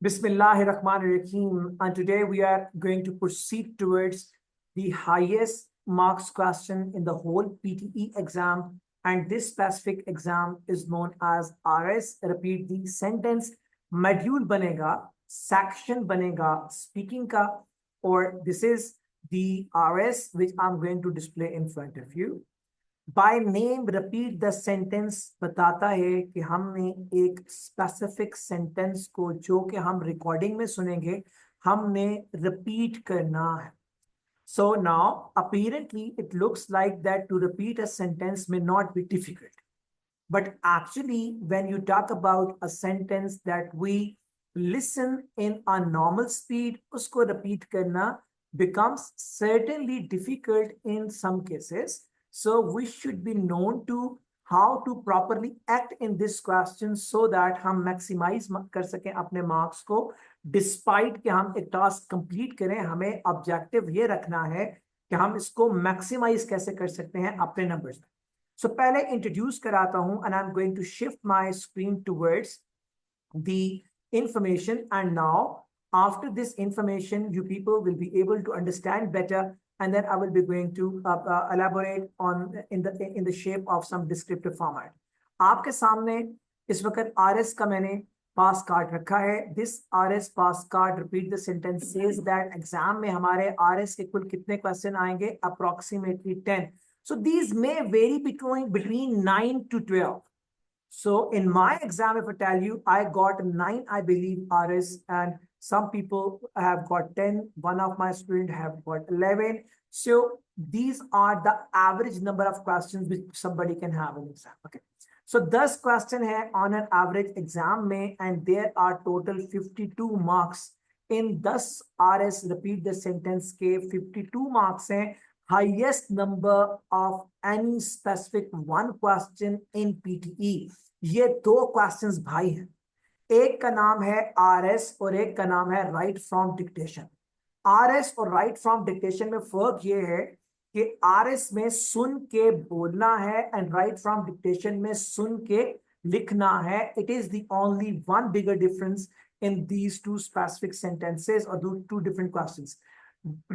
Bismillahirrahmanirrahim. And today we are going to proceed towards the highest marks question in the whole PTE exam. And this specific exam is known as RS. Repeat the sentence. Module banega, section banega, speaking ka, or this is the RS which I'm going to display in front of you. By name repeat the sentence बताता है कि हमने एक specific sentence को जो कि हम recording में सुनेंगे हमने रिपीट करना है. So now apparently it looks like that to repeat a sentence may not be difficult, but actually when you talk about a sentence that we listen in a normal speed, usko repeat karna becomes certainly difficult in some cases. So we should be known to how to properly act in this question so that हम maximize कर सकें अपने marks को. Despite कि हम एक task complete करें, हमें objective ये रखना है कि हम इसको maximize कैसे कर सकते हैं अपने numbers में. So पहले introduce कराता हूं and I'm going to shift my screen towards the information, and now after this information you people will be able to understand better, and then I will be going to elaborate on in the shape of some descriptive format. आपके सामने इस वक्त RS का मैंने पास card रखा है. This RS pass card repeat the sentence says that exam में हमारे RS के कुल कितने क्वेश्चन आएंगे? Approximately 10. So these may vary between 9 to 12. So in my exam, if I tell you, I got 9, I believe, RS, and some people have got 10. One of my students have got 11. So these are the average number of questions which somebody can have in exam. Okay. So 10 question hai on an average exam mein, and there are total 52 marks. In 10 RS, repeat the sentence ke 52 marks hai. Highest number of any specific one question in PTE. ये दो questions भाई हैं. एक का नाम है RS और एक का नाम है राइट फ्रॉम डिक्टेशन. RS और राइट फ्रॉम डिक्टेशन में फर्क ये है कि RS में सुन के बोलना है एंड राइट फ्रॉम डिक्टेशन में सुन के लिखना है. It is the only one bigger difference in these two specific sentences और two different questions.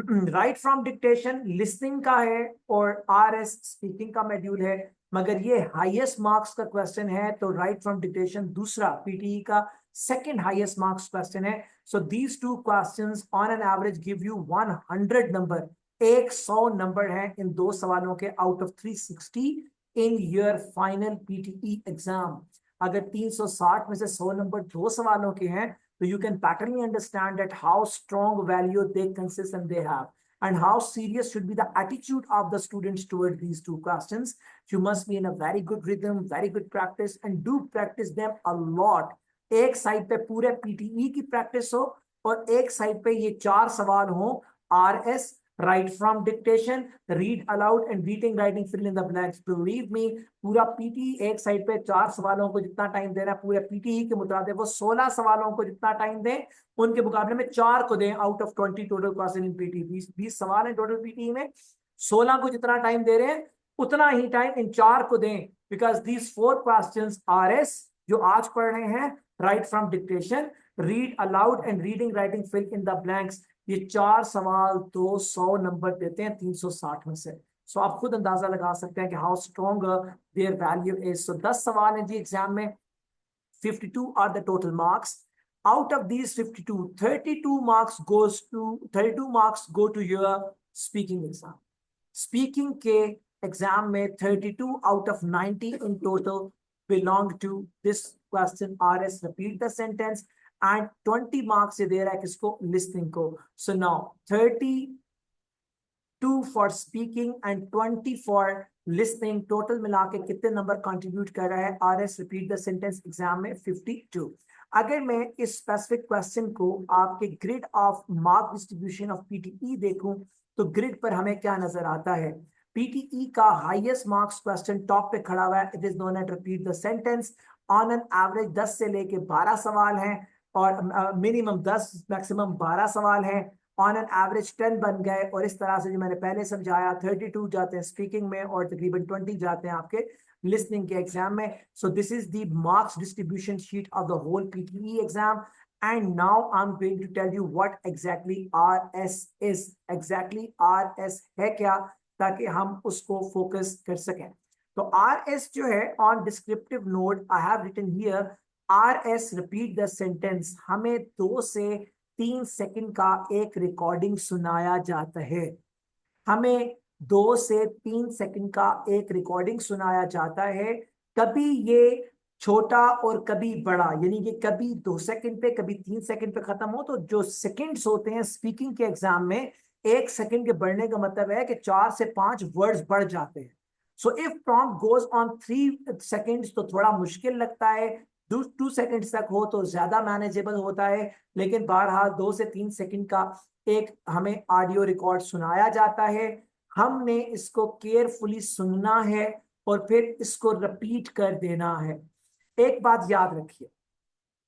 Write from dictation listening का है और RS स्पीकिंग का मॉड्यूल है, मगर ये हाईएस्ट मार्क्स का क्वेश्चन है तो राइट फ्रॉम डिक्टेशन दूसरा PTE का सेकंड हाईएस्ट मार्क्स क्वेश्चन है. So these two questions on an average give you 100 number. 100 number है इन दो सवालों के out of 360 in your final PTE exam. अगर 360 में से 100 नंबर दो सवालों के हैं so you can patterly understand that how strong value they consist and they have, and how serious should be the attitude of the students toward these two questions. You must be in a very good rhythm, very good practice, and do practice them a lot. एक side पे पूरे PTE की practice हो और एक side पे ये चार सवाल हो RS, write from dictation, read aloud and reading writing fill in the blanks. Believe me, पूरा PTE एक साइड पे चार सवालों को जितना टाइम देना है पूरे PTE के मुताबिक वो 16 सवालों को जितना टाइम दें उनके मुकाबले में 4 को दें. Out of 20 total question in PTE, 20 सवाल है टोटल PTE में, 16 को जितना टाइम दे रहे हैं उतना ही टाइम इन 4 को दें. बिकॉज दीज 4 क्वेश्चंस RS जो आज पढ़ रहे हैं, write from dictation, read aloud and reading writing fill in the blanks, ये 4 सवाल 200 नंबर देते हैं 360 में से. सो आप खुद अंदाजा लगा सकते हैं कि how strong their value is. So 10 सवाल हैं जी एग्जाम में, 52 are the total marks. Out of these 52, 32 marks go to your speaking exam. Speaking के एग्जाम में 32 out of 90 in total belong to this question RS, repeat the sentence, and 20 marks ये दे रहा है किसको? listening को. So now 32 for speaking and 20 for listening, total मिला के कितने नंबर कंट्रीब्यूट कर रहा है RS, repeat the sentence exam में? 52. अगर मैं इस स्पेसिफिक क्वेश्चन को आपके grid of mark distribution of PTE देखूं तो ग्रिड पर हमें क्या नजर आता है? PTE का हाईएस्ट मार्क्स क्वेश्चन टॉप पे खड़ा हुआ है. It is known as repeat the sentence. On an average 10 से लेके 12 सवाल हैं और मिनिमम 10 मैक्सिमम 12 सवाल हैं. ऑन एन एवरेज 10 बन गए और इस तरह से जो मैंने पहले समझाया 32 जाते हैं स्पीकिंग में और तकरीबन 20 जाते हैं आपके लिसनिंग के एग्जाम में. So this is the marks distribution sheet of the whole PTE exam. and now I'm going to tell you what exactly RS is. Exactly RS है क्या, ताकि हम उसको फोकस कर सकें। तो RS जो है, on descriptive note I have written here RS repeat the sentence। हमें 2 से 3 सेकंड का एक रिकॉर्डिंग सुनाया जाता है। हमें 2 से 3 सेकंड का एक रिकॉर्डिंग सुनाया जाता है। कभी ये छोटा और कभी बड़ा, यानी कि कभी 2 सेकंड पे कभी 3 सेकंड पे खत्म हो। तो जो सेकंड्स होते हैं स्पीकिंग के एग्जाम में, 1 सेकंड के बढ़ने का मतलब है कि 4 से 5 वर्ड्स बढ़ जाते हैं। So if prompt goes on 3 seconds तो थोड़ा मुश्किल लगता है, 2 सेकंड्स तक हो तो ज्यादा मैनेजेबल होता है। लेकिन बहरहाल 2 से 3 सेकंड का एक हमें ऑडियो रिकॉर्ड सुनाया जाता है। हमने इसको केयरफुली सुनना है और फिर इसको रिपीट कर देना है। एक बात याद रखिए,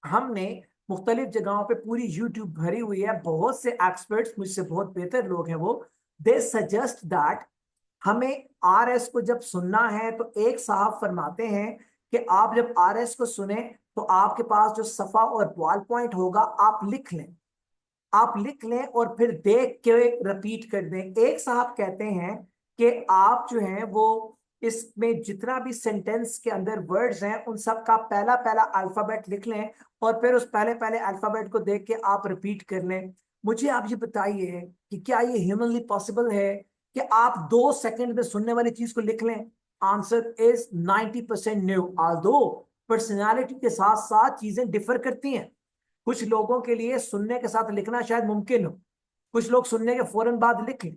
हमने मुख्तलिफ जगहों पे पूरी यूट्यूब भरी हुई है, बहुत से एक्सपर्ट्स, मुझसे बहुत बेहतर लोग हैं वो, दे सजेस्ट दैट हमें RS को जब सुनना है तो एक साहब फरमाते हैं कि आप जब RS को सुने तो आपके पास जो सफा और बॉल पॉइंट होगा आप लिख लें, आप लिख लें और फिर देख के रिपीट कर दें। एक साहब कहते हैं कि आप जो हैं वो इसमें जितना भी सेंटेंस के अंदर वर्ड्स हैं उन सब का पहला पहला अल्फाबेट लिख लें और फिर उस पहले पहले अल्फाबेट को देख के आप रिपीट कर लें। मुझे आप ये बताइए कि क्या ये ह्यूमनली पॉसिबल है कि आप 2 सेकंड में सुनने वाली चीज को लिख लें? Answer is 90% new. Although personality के साथ साथ चीजें डिफर करती हैं। कुछ लोगों के लिए सुनने के साथ लिखना शायद मुमकिन हो, कुछ लोग सुनने के फौरन बाद लिख लें,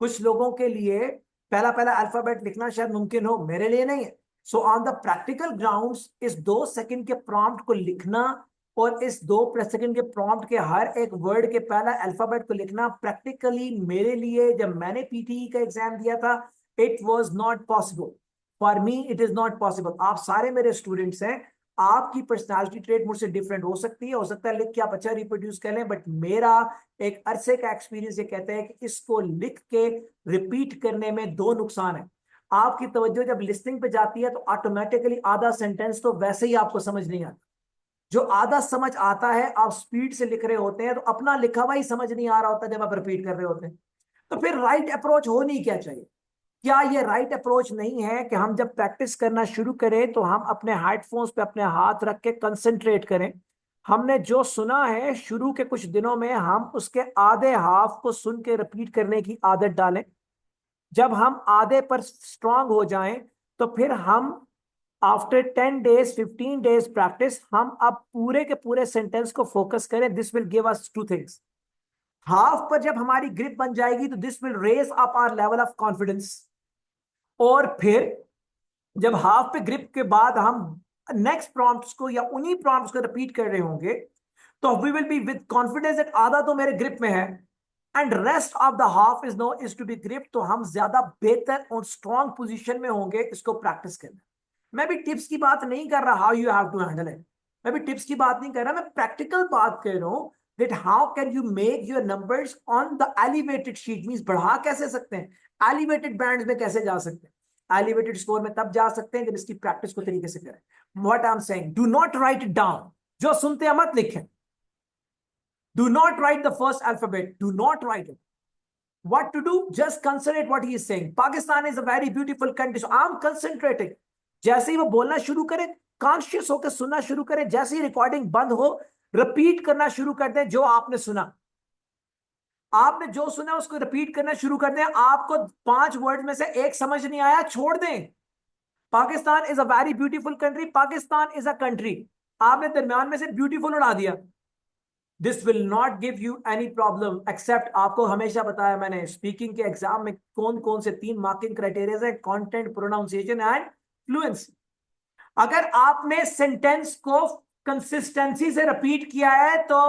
कुछ लोगों के लिए पहला पहला अल्फाबेट लिखना शायद मुमकिन हो, मेरे लिए नहीं है। So on the practical grounds इस 2 सेकंड के प्रॉम्प्ट को लिखना और इस 2 सेकंड के प्रॉम्प्ट के हर एक वर्ड के पहला अल्फाबेट को लिखना प्रैक्टिकली मेरे लिए, जब मैंने पीटीई का एग्जाम दिया था, it was not possible. For me it is not possible. आप सारे मेरे स्टूडेंट्स हैं, आपकी पर्सनालिटी ट्रेट मुझसे डिफरेंट हो सकती है, हो सकता है लिख के आप अच्छा रिप्रोड्यूस कर लें, बट मेरा एक अरसे का एक्सपीरियंस ये कहता है कि इसको लिख के रिपीट करने में 2 नुकसान है। आपकी तवज्जो जब लिस्टिंग पे जाती है तो ऑटोमेटिकली आधा सेंटेंस तो वैसे ही आपको समझ नहीं आता। जो आधा समझ आता है, आप स्पीड से लिख रहे होते हैं तो अपना लिखा हुआ ही समझ नहीं आ रहा होता जब आप रिपीट कर रहे होते हैं। तो फिर राइट अप्रोच होनी क्या चाहिए? क्या ये राइट अप्रोच नहीं है कि हम जब प्रैक्टिस करना शुरू करें तो हम अपने हेडफोन्स पे अपने हाथ रख के कंसंट्रेट करें? हमने जो सुना है शुरू के कुछ दिनों में हम उसके आधे हाफ को सुन के रिपीट करने की आदत डालें। जब हम आधे पर स्ट्रांग हो जाएं तो फिर हम आफ्टर 10 डेज 15 डेज प्रैक्टिस हम अब पूरे के पूरे सेंटेंस को फोकस करें। This will give us 2 things. Half पर जब हमारी ग्रिप बन जाएगी तो this will raise up our level of confidence. और फिर जब हाफ पे ग्रिप के बाद हम नेक्स्ट प्रॉम्प्ट्स को या उन्हीं प्रॉम्प्ट्स को रिपीट कर रहे होंगे तो we will be with confidence that आधा तो मेरे ग्रिप में है and rest of the half is to be grip. तो हम ज्यादा बेहतर और स्ट्रॉन्ग पोजीशन में होंगे इसको प्रैक्टिस करना। मैं भी टिप्स की बात नहीं कर रहा how you have to handle it, मैं भी टिप्स की बात नहीं कर रहा, मैं प्रैक्टिकल बात कर रहा हूं that how can you make your numbers on the elevated sheet, means बढ़ा कैसे सकते हैं, elevated bands में कैसे जा सकते हैं, elevated score में तब जा सकते हैं जब इसकी प्रैक्टिस को तरीके से करें। what I'm saying, do not write it down, जो सुनते हैं मत लिखें। do not write the first alphabet, do not write it। what to do, just concentrate what he is saying। Pakistan is a very beautiful country, so I'm concentrating। जैसे ही वो बोलना शुरू करे कॉन्शियस होकर सुनना शुरू करें, जैसे ही रिकॉर्डिंग बंद हो रिपीट करना शुरू कर दें जो आपने सुना। आपने जो सुना उसको रिपीट करना शुरू कर दें। आपको 5 वर्ड में से एक समझ नहीं आया, छोड़ दें। Pakistan is a very beautiful country, Pakistan is a country, आपने दरम्यान में से ब्यूटीफुल उड़ा दिया। This will not give you any problem except, आपको हमेशा बताया मैंने स्पीकिंग के एग्जाम में कौन कौन से 3 मार्किंग क्राइटेरिया है, कंटेंट, प्रोनाउंसिएशन एंड फ्लुएंसी। अगर आपने सेंटेंस को कंसिस्टेंसी से रिपीट किया है तो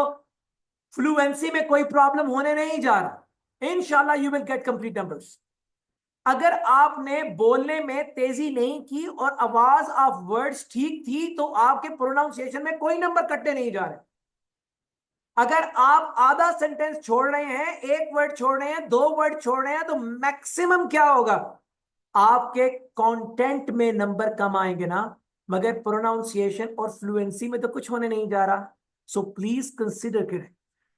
फ्लुएंसी में कोई प्रॉब्लम होने नहीं जा रहा। इंशाल्लाह you will get complete numbers. अगर आपने बोलने में तेजी नहीं की और आवाज ऑफ वर्ड्स ठीक थी तो आपके प्रोनाउंसिएशन में कोई नंबर कटने नहीं जा रहे। अगर आप आधा सेंटेंस छोड़ रहे हैं, एक वर्ड छोड़ रहे हैं, 2 वर्ड छोड़ रहे हैं, तो मैक्सिमम क्या होगा, आपके कंटेंट में नंबर कम आएंगे ना, मगर प्रोनाउंसिएशन और फ्लुएंसी में तो कुछ होने नहीं जा रहा। सो प्लीज कंसिडर करें,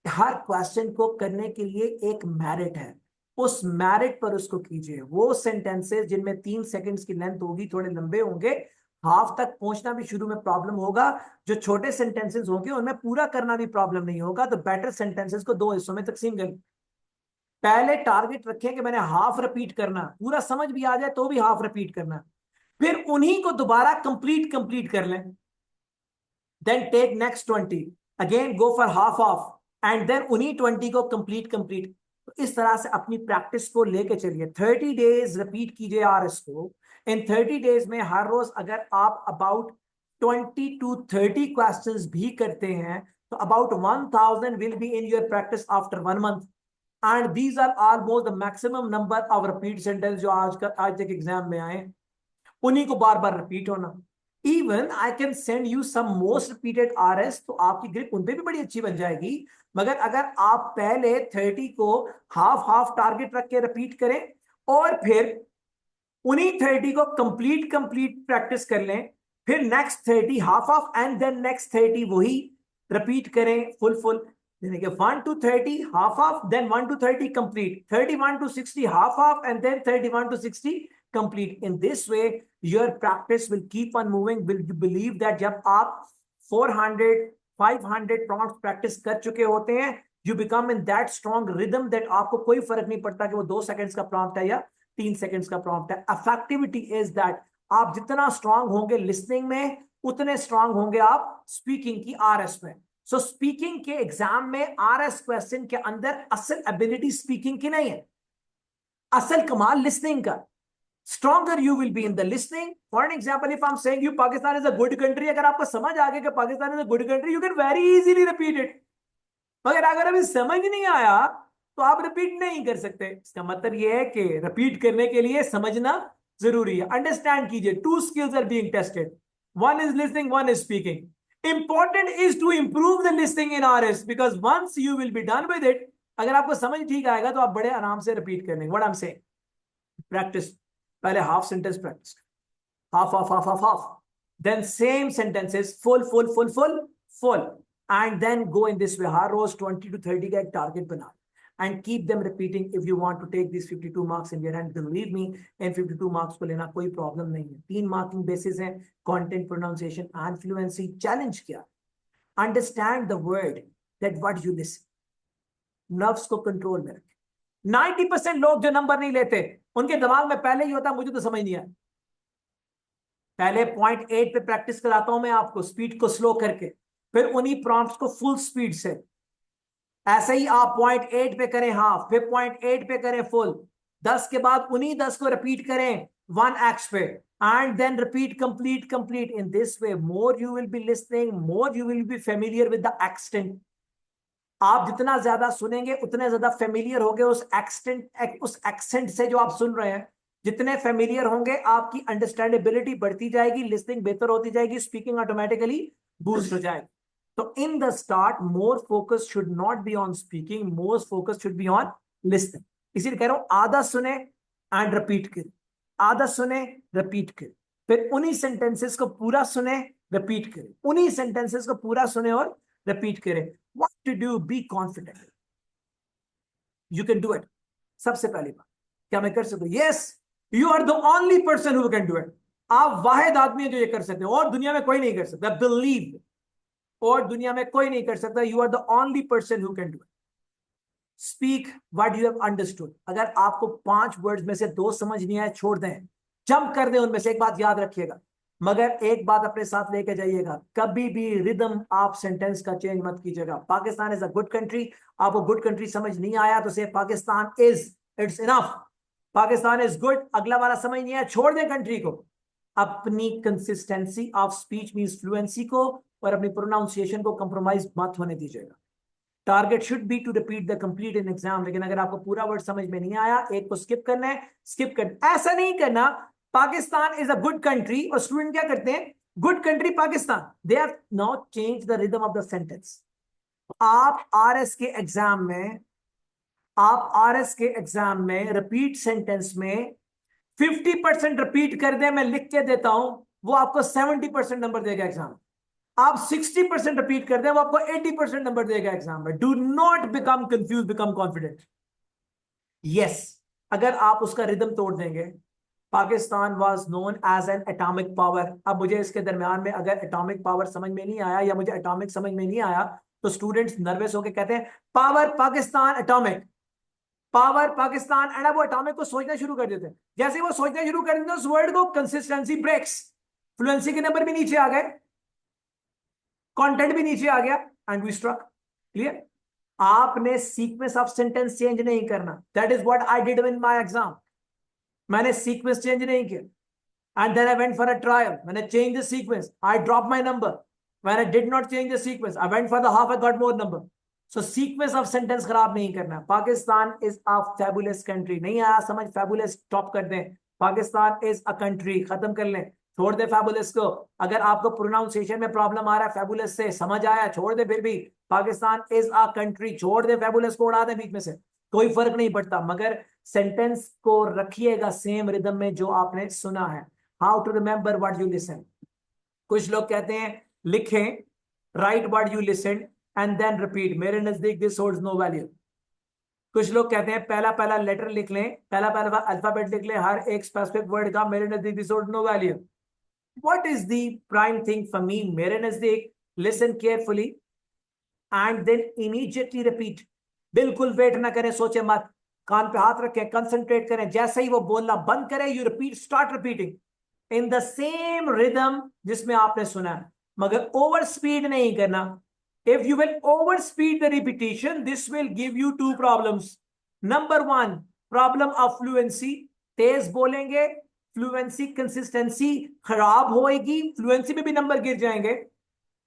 हर क्वेश्चन को करने के लिए एक मेरिट है, उस मेरिट पर उसको कीजिए। वो सेंटेंसेस जिनमें 3 सेकंड्स की लेंथ होगी, थोड़े लंबे होंगे, हाफ तक पहुंचना भी शुरू में प्रॉब्लम होगा। जो छोटे सेंटेंसेस होंगे उनमें पूरा करना भी प्रॉब्लम नहीं होगा। तो बेटर सेंटेंसेस को 2 हिस्सों में तकसीम करें। पहले टारगेट रखें कि मैंने हाफ रिपीट करना, पूरा समझ भी आ जाए तो भी हाफ रिपीट करना, फिर उन्हीं को दोबारा कंप्लीट कंप्लीट कर लें। Then take next 20, again go for half of and then उन्हीं 20 को कंप्लीट कंप्लीट। तो इस तरह से अपनी प्रैक्टिस को लेके चलिए। 30 डेज रिपीट कीजिए आरएस को। इन 30 डेज में हर रोज अगर आप अबाउट 20 to 30 क्वेश्चंस भी करते हैं तो about 1000 will be in your practice after 1 month. And these are almost the maximum number of repeat sentence जो आज तक एग्जाम में आए, उन्हीं को बार बार रिपीट होना। Even I can send you some most repeated RS, तो आपकी ग्रिप उन पे भी बड़ी अच्छी बन जाएगी। मगर अगर आप पहले 30 को हाफ हाफ टारगेट रख के रिपीट करें और फिर उन्हीं 30 को कंप्लीट कंप्लीट प्रैक्टिस कर लें, फिर next 30 half of and then next 30 वही रिपीट करें फुल फुल, यानी कि 1 to 30 half of, then 1 to 30 complete, 31 to 60 half of and then 31 to 60 complete. In this way your practice will keep on moving. Will you believe that जब आप 400 500 prompts practice कर चुके होते हैं, you become in that strong rhythm that आपको कोई फर्क नहीं पड़ता कि वो 2 सेकंड्स का prompt है या 3 सेकंड्स का prompt है। Effectivity is that आप जितना strong होंगे listening में, उतने strong होंगे आप speaking की RS में। So speaking के एग्जाम में RS क्वेश्चन के अंदर असल एबिलिटी स्पीकिंग की नहीं है, असल कमाल लिसनिंग का। Stronger you will be in the listening. For an example, if I'm saying you Pakistan is a good country, अगर आपको समझ आ गया कि Pakistan is a good country, you can very easily repeat it. मगर अगर अभी समझ नहीं आया तो आप रिपीट नहीं कर सकते। इसका मतलब यह है कि रिपीट करने के लिए समझना जरूरी है। अंडरस्टैंड कीजिए, 2 skills are being tested. One is listening, one is speaking. Important is to improve the listening in RS because once you will be done with it, अगर आपको समझ ठीक आएगा तो आप बड़े आराम से रिपीट कर लेंगे। What I'm saying, practice. पहले half sentence practice, half half half half half, then same sentences full full full full full, and then go in this way. हर रोज 20 to 30 का एक टारगेट बना and keep them repeating if you want to take this 52 marks in your hand. Believe me, in 52 marks को लेना कोई problem नहीं है। 3 मार्किंग बेसिस हैं, content, pronunciation and fluency. Challenge क्या, understand the word that what you listen, nerves को control में रखें। 90% लोग जो नंबर नहीं लेते उनके दिमाग में पहले ही होता मुझे तो समझ नहीं आया। पहले 0.8 पे प्रैक्टिस कराता हूं मैं आपको, स्पीड को स्लो करके, फिर उन्हीं प्रॉम्प्ट्स को फुल स्पीड से। ऐसे ही आप 0.8 पे करें हाफ, फिर 0.8 पे करें फुल, 10 के बाद उन्हीं 10 को रिपीट करें 1x पे, and then repeat complete complete. In this way more you will be listening, more you will be familiar with the accent. आप जितना ज्यादा सुनेंगे उतने ज्यादा फेमिलियर होंगे उस एक्सेंट से जो आप सुन रहे हैं। जितने फेमिलियर होंगे आपकी अंडरस्टैंडेबिलिटी बढ़ती जाएगी, लिसनिंग बेहतर होती जाएगी, स्पीकिंग ऑटोमेटिकली बूस्ट हो जाएगी। तो in the start more focus should not be on speaking, more focus should be on listening. इसीलिए कह रहा हूं आधा सुने एंड रिपीट करें, आधा सुने रिपीट करें, फिर उन्हीं सेंटेंसेस को पूरा सुने रिपीट करें, उन्हीं सेंटेंसेस को पूरा सुने और रिपीट करें। What to do? Be confident. You can do it. सबसे पहली बात, क्या मैं कर सकता हूं? Yes, you are the only person who can do it. आप वाहिद आदमी हैं जो ये कर सकते हैं और दुनिया में कोई नहीं कर सकता। Believe, और दुनिया में कोई नहीं कर सकता। You are the only person who can do it. Speak what you have understood. अगर आपको 5 वर्ड्स में से 2 समझ नहीं आए, छोड़ दें, जंप कर दें उनमें से। एक बात याद रखिएगा, मगर एक बात अपने साथ लेके जाइएगा, कभी भी रिदम आप सेंटेंस का चेंज मत कीजिएगा। Pakistan is a good country, आपको गुड कंट्री समझ नहीं आया तो से Pakistan is, it's enough. Pakistan is good, अगला वाला समझ नहीं आया, छोड़ दें कंट्री को। अपनी consistency of speech means fluency को और अपनी प्रोनाउंसिएशन को कंप्रोमाइज मत होने दीजिएगा। Target should be to repeat the complete in exam, लेकिन अगर आपको पूरा वर्ड समझ में नहीं आया, एक को स्किप करना है, स्किप करना। ऐसा नहीं करना Pakistan is a good country और स्टूडेंट क्या करते हैं, good country Pakistan, they have not change the rhythm of the sentence. आप आरएस के एग्जाम में, आप आरएस के एग्जाम में रिपीट सेंटेंस में 50% रिपीट कर दें, मैं लिख के देता हूं, वो आपको 70% नंबर देगा एग्जाम। आप 60% रिपीट कर दें, वो आपको 80% नंबर देगा एग्जाम में। Do not become confused, become confident. Yes, अगर आप उसका रिदम तोड़ देंगे। Pakistan was known as an atomic power. अब मुझे इसके दरमियान में अगर एटॉमिक पावर समझ में नहीं आया या मुझे एटॉमिक समझ में नहीं आया, तो स्टूडेंट्स नर्वस होकर कहते हैं power Pakistan atomic, power Pakistan, and अब वो एटॉमिक को सोचना शुरू कर देते हैं। जैसे ही वो सोचना शुरू कर देते हैं, उस वर्ड को कंसिस्टेंसी ब्रेक्स, फ्लुएंसी के नंबर भी नीचे आ गए, कंटेंट भी नीचे आ गया, एंड वी स्ट्रक। क्लियर? आपने सीक्वेंस ऑफ सेंटेंस चेंज नहीं करना। That is what I did in my exam. मैंने सीक्वेंस चेंज नहीं किया, and then I went for a trial. When I changed the sequence, I dropped my number. When I did not change the sequence, I went for the half, I got more number. So sequence of sentence खराब नहीं करना। Pakistan is a fabulous country। नहीं आया समझ, fabulous stop कर दें। Pakistan is a country, खत्म कर लें, छोड़ दे fabulous को। अगर आपको प्रोनाउंसिएशन में प्रॉब्लम आ रहा है fabulous से, समझ आया, छोड़ दे। फिर भी पाकिस्तान is a country, छोड़ दे, fabulous को उड़ा दे बीच में से, कोई फर्क नहीं पड़ता। मगर सेंटेंस को रखिएगा सेम रिदम में जो आपने सुना है। How to remember what you listen. कुछ लोग कहते हैं लिखें, write what you listen and then repeat. मेरे नजदीक दिस होल्ड्स नो वैल्यू। कुछ लोग कहते हैं पहला पहला लेटर लिख लें, पहला पहला अल्फाबेट लिख लें हर एक स्पेसिफिक वर्ड का। मेरे नजदीक this holds no value. What is the prime thing for me? मेरे नजदीक listen carefully and then immediately repeat. बिल्कुल वेट ना करें, सोचे मत, कान पे हाथ रखें, कंसंट्रेट करें। जैसे ही वो बोलना बंद करे, you repeat, start repeating in the same rhythm जिसमें आपने सुना है, मगर ओवर स्पीड नहीं करना। If you will over speed the repetition, this will give you two problems. Number one, problem of fluency. तेज बोलेंगे, फ्लुएंसी कंसिस्टेंसी खराब होएगी, फ्लुएंसी में भी नंबर गिर जाएंगे।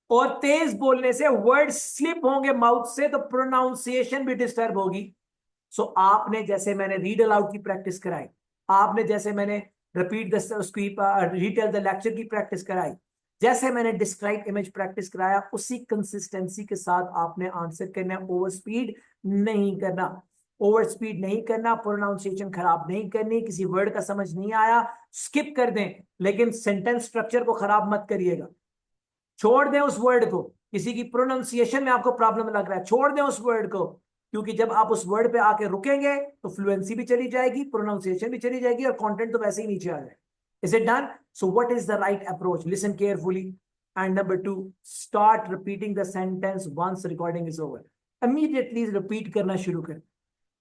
और तेज बोलने से वर्ड स्लिप होंगे माउथ से, तो प्रोनाउंसिएशन भी डिस्टर्ब होगी। सो आपने जैसे मैंने रीड अलाउड की प्रैक्टिस कराई, आपने जैसे मैंने रिपीट उसकी रिटेल द लेक्चर की प्रैक्टिस कराई, जैसे मैंने डिस्क्राइब इमेज प्रैक्टिस कराया, उसी कंसिस्टेंसी के साथ आपने आंसर करना। ओवर स्पीड नहीं करना, ओवर स्पीड नहीं करना, प्रोनाउंसिएशन खराब नहीं करनी। किसी वर्ड का समझ नहीं आया, स्किप कर दें, लेकिन सेंटेंस स्ट्रक्चर को खराब मत करिएगा। छोड़ दें उस वर्ड को। किसी की प्रोनाउंसिएशन में आपको प्रॉब्लम लग रहा है, छोड़ दें उस वर्ड को, क्योंकि जब आप उस वर्ड पे आके रुकेंगे तो फ्लुएंसी भी चली जाएगी, प्रोनाउंसिएशन भी चली जाएगी, और कंटेंट तो वैसे ही नीचे आ जाएगा। Is it done? So what is the right approach? Listen carefully and number two, start repeating the sentence once recording is over. Immediately repeat करना शुरू करें।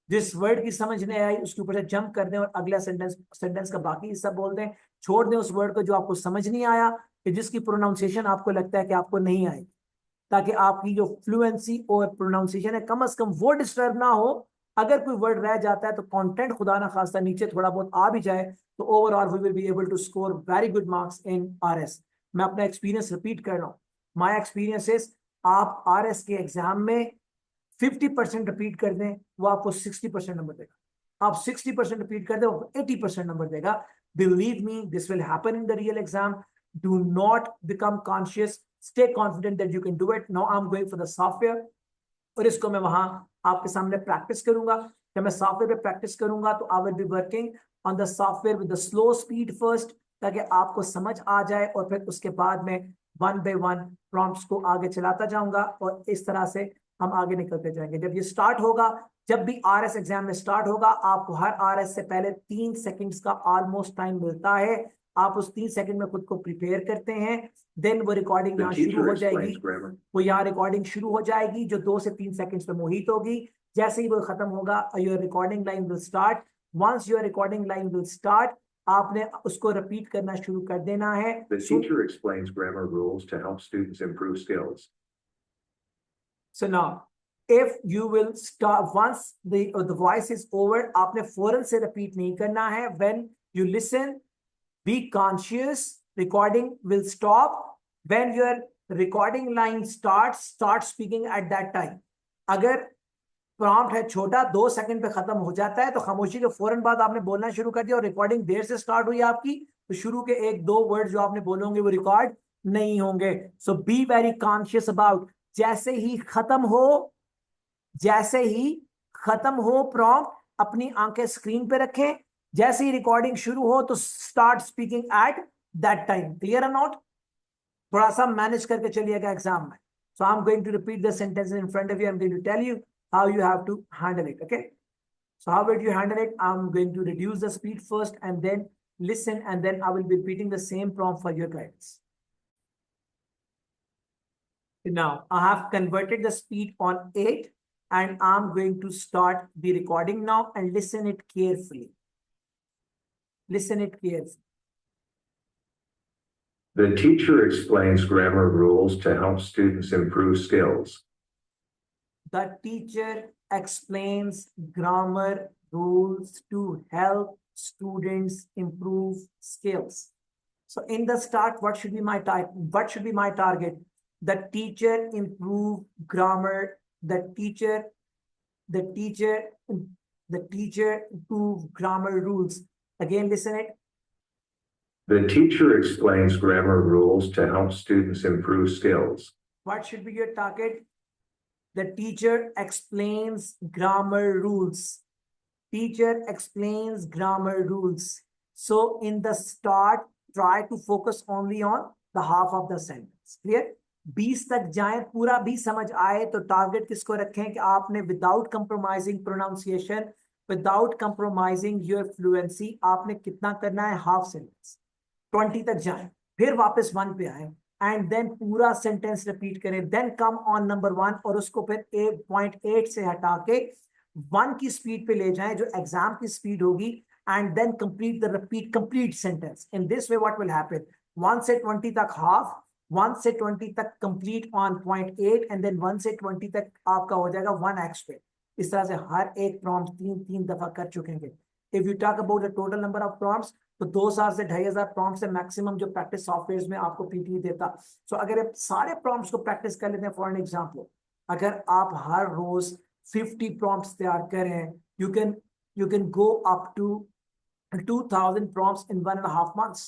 जिस वर्ड की समझ नहीं आई उसके ऊपर से जंप कर दें और अगला सेंटेंस का बाकी हिस्सा बोल दें। छोड़ दें उस वर्ड को जो आपको समझ नहीं आया, कि जिसकी प्रोनाउंसिएशन आपको लगता है कि आपको नहीं आएगी, ताकि आपकी जो फ्लुएंसी और प्रोनाउंसिएशन है कम से कम वो डिस्टर्ब ना हो। अगर कोई वर्ड रह जाता है तो कंटेंट खुदा ना खास्ता नीचे थोड़ा बहुत आ भी जाए, तो overall we will be able to score very good marks in RS. मैं अपना एक्सपीरियंस रिपीट कर रहा हूँ। माई एक्सपीरियंस इज, आप आरएस के एग्जाम में 50% रिपीट कर दें, वो आपको 60% नंबर देगा। आप 60% रिपीट कर दें, वो 80% नंबर देगा। Believe me, this will happen in the real exam. Do not become conscious, stay confident that you can do it. Now I am going for the software, और इसको मैं वहां आपके सामने प्रैक्टिस करूंगा। जब मैं सॉफ्टवेयर पे प्रैक्टिस करूंगा तो I will be working on the software with the slow speed first, ताकि आपको समझ आ जाए, और फिर उसके बाद में वन बाय वन प्रॉम्प्ट्स को आगे चलाता जाऊंगा, और इस तरह से हम आगे निकलते जाएंगे। जब ये स्टार्ट होगा, जब भी आरएस एग्जाम में स्टार्ट होगा, आपको हर आरएस से पहले 3 सेकंड्स का ऑलमोस्ट टाइम मिलता है। आप उस 3 सेकंड में खुद को प्रिपेयर करते हैं, देन वो रिकॉर्डिंग यहाँ शुरू हो जाएगी। वो यहाँ रिकॉर्डिंग शुरू हो जाएगी जो 2 से 3 सेकंड्स पे मुहित होगी। जैसे ही वो खत्म होगा, your recording line will start. Once your recording line will start, आपने उसको रिपीट करना शुरू कर देना है। The teacher explains grammar rules to help students improve skills. So now, if you will start once the voice is over, आपने फौरन से रिपीट नहीं करना है। When you listen, be conscious. Recording will stop when your recording line starts. Start speaking at that time. अगर prompt है छोटा, 2 second पे खत्म हो जाता है, तो खामोशी के फौरन बाद आपने बोलना शुरू कर दिया और रिकॉर्डिंग देर से स्टार्ट हुई आपकी, तो शुरू के 1-2 वर्ड जो आपने बोले होंगे वो रिकॉर्ड नहीं होंगे। सो बी वेरी कॉन्शियस अबाउट, जैसे ही खत्म हो प्रॉम्प्ट, अपनी आंखें स्क्रीन पे रखें। जैसे ही रिकॉर्डिंग शुरू हो तो start speaking at that time. Clear और नॉट? थोड़ा सा मैनेज करके चलिएगा एग्जाम में. So I'm going to repeat the sentences in front of you. I'm going to tell you how you have to handle it. Okay. So how would you handle it? I'm going to reduce the speed first and then listen, and then I will be repeating the same prompt for your guidance. Now I have converted the speed on 8 and I'm going to start the recording now and listen it carefully. Listen it carefully. The teacher explains grammar rules to help students improve skills. The teacher explains grammar rules to help students improve skills. So in the start, what should be my type? What should be my target? The teacher improve grammar. The teacher improve grammar rules. Again, listen it. The teacher explains grammar rules to help students improve skills. What should be your target? The teacher explains grammar rules. Teacher explains grammar rules. So in the start, try to focus only on the half of the sentence. Clear? 20 तक जाए, पूरा भी समझ आए तो target किसको रखें कि आपने without compromising pronunciation, without compromising your fluency, आपने कितना करना है? Half sentence. 20 तक जाए, फिर वापस 1 पे आए एंड देन पूरा सेंटेंस रिपीट करें, देन कम ऑन नंबर 1 और उसको फिर 8.8 से हटा के 1 की स्पीड पे ले जाएं जो एग्जाम की स्पीड होगी, and then complete the repeat complete sentence. In this way what will happen? 1 से 20 तक हाफ, 1 से 20 तक कंप्लीट ऑन 0.8 एंड देन 1 से 20 तक आपका हो जाएगा 1x पे. इस तरह से हर एक प्रॉम्प्ट 3 दफा कर चुकेंगे. If you talk about the total number of prompts, तो 2000 से 2500 प्रॉम्प्ट्स से मैक्सिमम जो प्रैक्टिस सॉफ्टवेयर में आपको पीटीई देता. सो अगर आप सारे प्रॉम्प्ट्स को प्रैक्टिस कर लेते हैं, फॉर एन एग्जांपल, अगर आप हर रोज 50 प्रॉम्प्ट्स तैयार करें, you can go up to 2000 prompts in 1.5 months,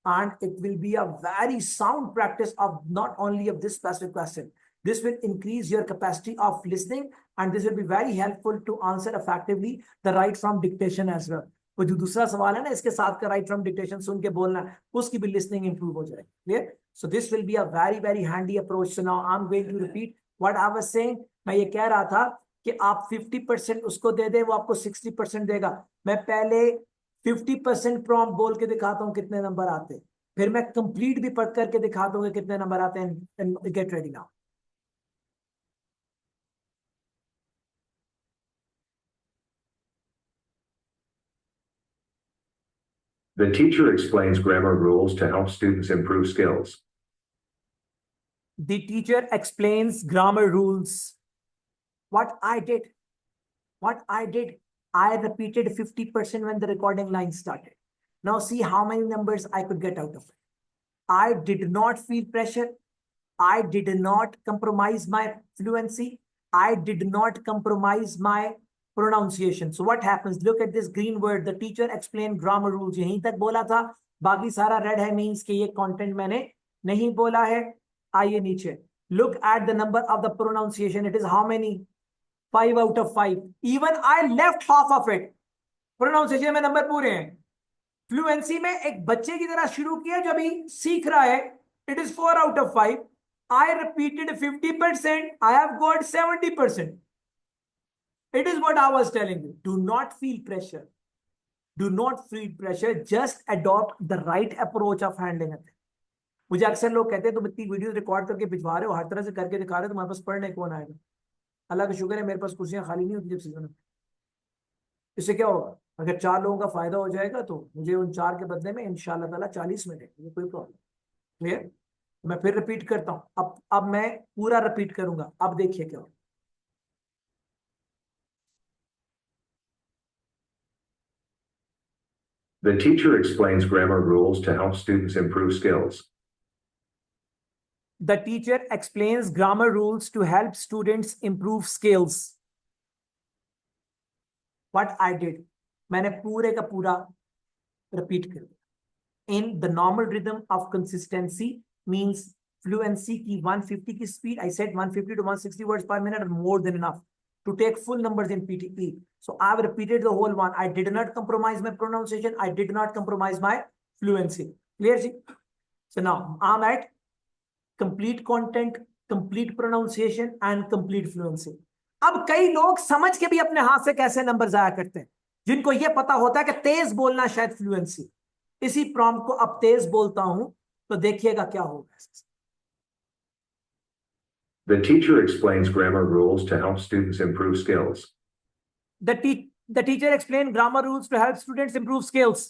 and it will be a very sound practice of not only of this specific question. This will increase your capacity of listening, and this will be very helpful to answer effectively the right from dictation as well. वो जो दूसरा सवाल है ना, इसके साथ का right from dictation सुन के बोलना, उसकी भी लिसनिंग इंप्रूव हो जाए. Clear? So this will be a very very handy approach. So now I am going to repeat what I was saying. मैं ये कह रहा था कि आप 50% उसको दे दे, वो आपको 60% देगा. मैं पहले 50% प्रॉम्प्ट बोल के दिखाता हूँ कितने नंबर आते हैं, फिर मैं कंप्लीट भी पढ़ करके दिखाता हूँ कितने नंबर आते हैं. Get ready now. The teacher explains grammar rules to help students improve skills. The teacher explains grammar rules. What I did, I repeated 50% when the recording line started. Now see how many numbers I could get out of it. I did not feel pressure. I did not compromise my fluency. I did not compromise my pronunciation. So what happens? Look at this green word. The teacher explained grammar rules. यहीं तक बोला था, बाकी सारा red है, means कि ये content मैंने नहीं बोला है. आइए नीचे. Look at the number of the pronunciation. It is how many? 5 out of 5. Even I left half of it. Pronunciation में नंबर पूरे हैं. फ्लुएंसी में एक बच्चे की तरह शुरू किया जो अभी सीख रहा है. It is 4 out of 5. I repeated 50%. I have got 70%. It is what I was telling you. Do not feel pressure. Do not feel pressure. Just adopt the right approach of handling it. मुझे अक्सर लोग कहते हैं तुम इतनी video record करके भिजवा रहे हो, हर तरह से करके दिखा रहे हो, तुम्हारे पास पढ़ने कौन आएगा? अल्लाह का शुक्र है मेरे पास कुर्सियां खाली नहीं होती जब सीजन में. इससे क्या होगा? अगर 4 लोगों का फायदा हो जाएगा तो मुझे उन 4 के बदले में इंशाल्लाह ताला 40 मिलेंगे. कोई प्रॉब्लम. क्लियर? मैं फिर रिपीट करता हूं. अब मैं पूरा रिपीट करूंगा. अब देखिए क्या होगा. The teacher explains grammar rules to help students improve skills. The teacher explains grammar rules to help students improve skills. What I did, मैंने पूरे का पूरा रिपीट कर दिया. In the normal rhythm of consistency means fluency की 150 की speed. I said 150 to 160 words per minute are more than enough to take full numbers in PTE. So I've repeated the whole one. I did not compromise my pronunciation. I did not compromise my fluency. Clear? So now I'm at complete content, complete pronunciation and complete fluency. अब कई लोग समझ के भी अपने हाथ से कैसे नंबर जाया करते हैं, जिनको यह पता होता है कि तेज बोलना शायद फ्लुएंसी। इसी प्रॉम्प्ट को अब तेज बोलता हूं तो देखिएगा क्या होगा। The teacher explains grammar rules to help students improve skills. The teacher explained grammar rules to help students improve skills.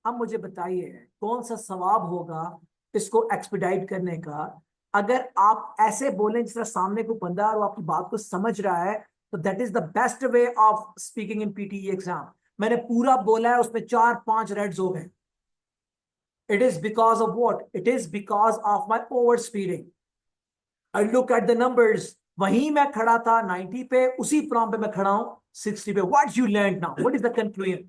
अब मुझे बताइए कौन सा सवाब होगा इसको एक्सपीडाइट करने का, अगर आप ऐसे बोलें जिस तरह सामने को बंदा और आपकी बात को समझ रहा है, तो that is the best way of speaking in PTE exam. मैंने पूरा बोला है, उसमें 4-5 रेड्स हो गए। It is because of what? It is because of my overspeeding. I look at the numbers. वहीं मैं खड़ा था 90 पे, उसी प्रॉम्प्ट पे मैं खड़ा हूं 60 पे। What you learned now? What is the conclusion?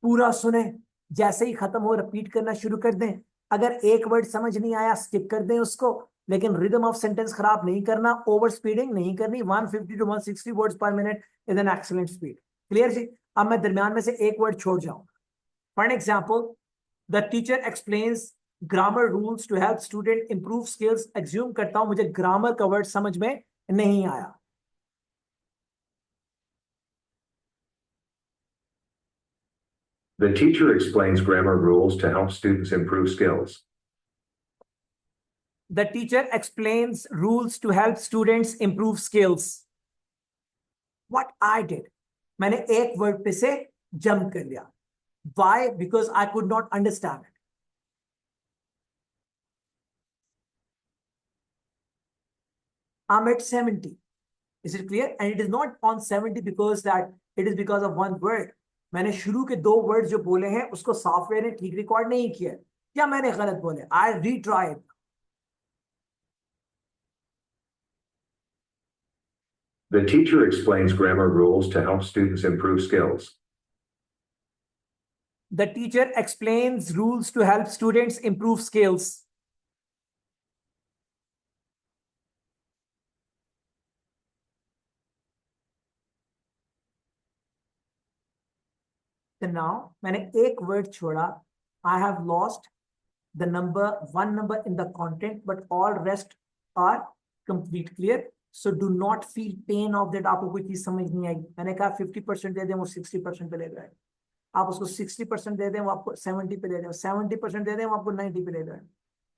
पूरा सुने, जैसे ही खत्म हो रिपीट करना शुरू कर दें। अगर एक वर्ड समझ नहीं आया स्किप कर दें उसको, लेकिन रिदम ऑफ सेंटेंस खराब नहीं करना, ओवर स्पीडिंग नहीं करनी। 150 to 160 words per minute is an excellent speed. Clear जी? अब मैं दरमियान में से एक वर्ड छोड़ जाऊंगा। For example, the teacher explains grammar rules to help student improve skills. Assume करता हूं मुझे ग्रामर का वर्ड समझ में नहीं आया। The teacher explains grammar rules to help students improve skills. The teacher explains rules to help students improve skills. What I did, मैंने एक वर्ड पे से जंप कर लिया। Why? Because I could not understand it. I'm at 70. Is it clear? And it is not on 70 because that it is because of one word. मैंने शुरू के 2 word जो बोले हैं उसको सॉफ्टवेयर ने ठीक रिकॉर्ड नहीं किया। क्या मैंने गलत बोले? I retry it. The teacher explains grammar rules to help students improve skills. The teacher explains rules to help students improve skills. So now मैंने एक वर्ड छोड़ा। I have lost the number, one number in the content, but all rest are complete. Clear? So do not feel pain of that। आपको कोई चीज समझ नहीं आई। मैंने कहा 50% दे दें, वो 60% पे ले जाए। आप उसको 60% दे दें, वो आपको 70 पे ले जाए। 70% दे दें, वो आपको 90 पे ले जाए।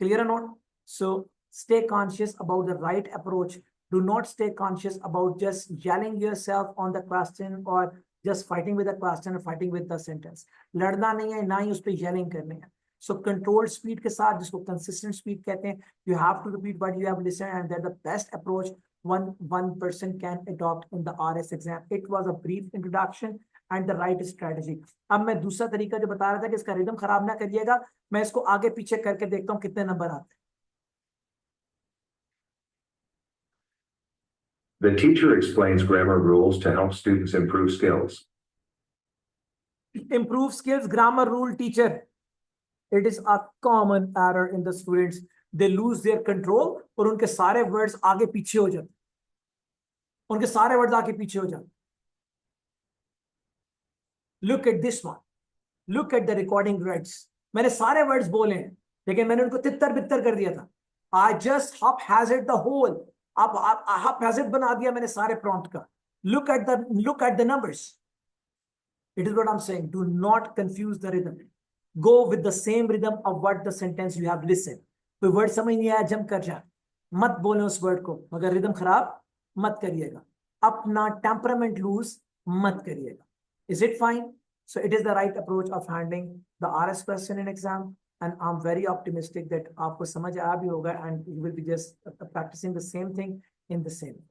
Clear or not? So stay conscious about the right approach. Do not stay conscious about just yelling yourself on the question or just fighting with the question or fighting with the sentence. लड़ना नहीं है, ना ही उस पर yelling करने हैं। So controlled speed के साथ, जिसको consistent speed कहते हैं, you have to repeat what you have listened, and that's the best approach one person can adopt in the RS exam. It was a brief introduction and the right strategy. अब मैं दूसरा तरीका जो बता रहा था कि इसका रिदम खराब ना करिएगा, मैं इसको आगे पीछे करके देखता हूँ कितने नंबर आते हैं। The teacher explains grammar rules to help students improve skills. Improve skills, grammar rule teacher. It is a common error in the students. They lose their control और उनके सारे words आगे पीछे हो जाते। उनके सारे words आगे पीछे हो जाते। Look at this one. Look at the recording rights. मैंने सारे words बोले हैं, लेकिन मैंने उनको तितर बितर कर दिया था। I just haphazard the whole. आप haphazard बना दिया मैंने सारे prompt का। Look at the numbers. It is what I'm saying. Do not confuse the rhythm. Go with the same rhythm of what the sentence you have listened. कोई word समझ नहीं आया, jump कर जा। मत बोले उस word को, मगर rhythm खराब मत करिएगा। अपना temperament lose मत करिएगा। Is it fine? So it is the right approach of handling the RS question in exam, and I'm very optimistic that आपको समझ आया भी होगा, and you will be just practicing the same thing in the same way.